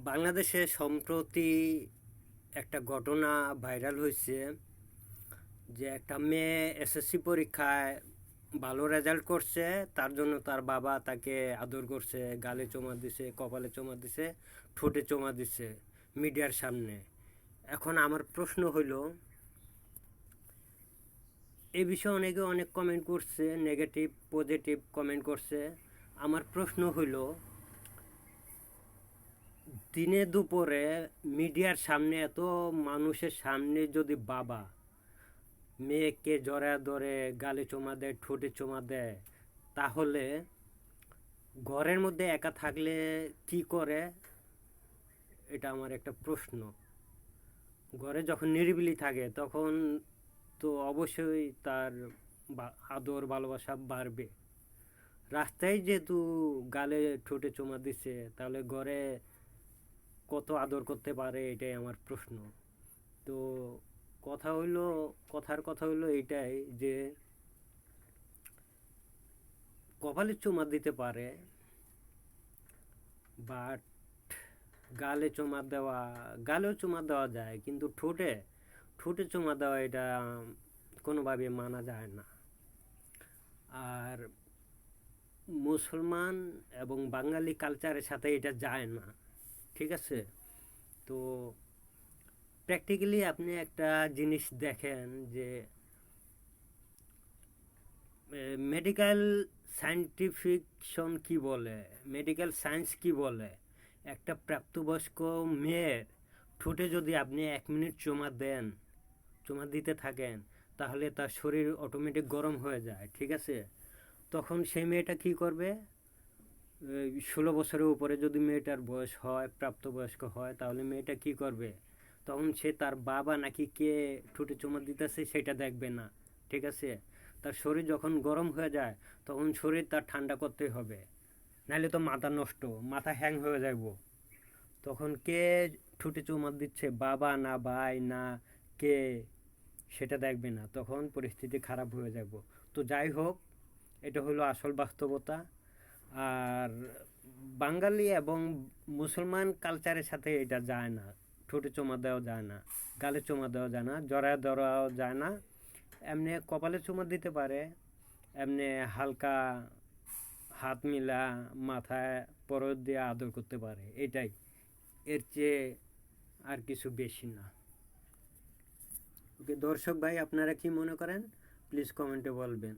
বাংলাদেশে সম্প্রতি একটা ঘটনা ভাইরাল হয়েছে যে একটা মেয়ে এসএসসি পরীক্ষায় ভালো রেজাল্ট করছে। তার জন্য তার বাবা তাকে আদর করছে, গালে চুমা দিছে, কপালে চুমা দিছে, ঠোঁটে চুমা দিছে মিডিয়ার সামনে। এখন আমার প্রশ্ন হইল, এই বিষয়ে অনেকে অনেক কমেন্ট করছে, নেগেটিভ পজিটিভ কমেন্ট করছে। আমার প্রশ্ন হইল, দিনে দুপুরে মিডিয়ার সামনে, এত মানুষের সামনে যদি বাবা মেয়েকে জড়ায় ধরে গালে চুমা দেয়, ঠোঁটে চুমা দেয়, তাহলে ঘরের মধ্যে একা থাকলে কি করে? এটা আমার একটা প্রশ্ন। ঘরে যখন নিরিবিলি থাকে তখন তো অবশ্যই তার আদর ভালোবাসা বাড়বে। রাস্তায় যেহেতু গালে ঠোঁটে চুমা দিচ্ছে, তাহলে ঘরে কত আদর করতে পারে, এটাই আমার প্রশ্ন। তো কথার কথা হইলো এইটাই যে কপালে চুমা দিতে পারে, বাট গালেও চুমা দেওয়া যায়, কিন্তু ঠোঁটে ঠোঁটে চুমা দেওয়া এটা কোনোভাবে মানা যায় না। আর মুসলমান এবং বাঙালি কালচারের সাথে এটা যায় না, ঠিক আছে? তো প্র্যাকটিক্যালি আপনি একটা জিনিস দেখেন যে মেডিকেল সায়েন্টিফিকশন কি বলে, মেডিকেল সায়েন্স কি বলে, একটা প্রাপ্তবয়স্ক মেয়ের ঠোঁটে যদি আপনি 1 মিনিট চুমা দিতে থাকেন, তাহলে তার শরীর অটোমেটিক গরম হয়ে যায়, ঠিক আছে? তখন সেই মেয়েটা কি করবে? 16 বছরের উপরে যদি মেয়েটার বয়স হয়, প্রাপ্তবয়স্ক হয়, তাহলে মেয়েটা কি করবে? তখন সে তার বাবা নাকি কে ঠোঁটে চুমা দিতেছে সেটা দেখবে না, ঠিক আছে? তার শরীর যখন গরম হয়ে যায়, তখন শরীর তার ঠান্ডা করতে হবে, নাহলে তো মাথা নষ্ট, মাথা হ্যাং হয়ে যাব। তখন কে ঠোঁটে চুমা দিচ্ছে, বাবা না ভাই না কে, সেটা দেখবে না, তখন পরিস্থিতি খারাপ হয়ে যাব। তো যাই হোক, এটা হলো আসল বাস্তবতা। আর বাঙালি এবং মুসলমান কালচারের সাথে এটা যায় না। ঠোঁটে চুমা দেওয়া যায় না, গালে চুমা দেওয়া যায় না, জড়ায় ধরাও যায় না। এমনি কপালে চুমা দিতে পারে, এমনি হালকা হাত মিলা মাথায় পরত দিয়ে আদর করতে পারে, এটাই। এর চেয়ে আর কিছু বেশি না। ওকে দর্শক ভাই, আপনারা কি মনে করেন প্লিজ কমেন্টে বলবেন।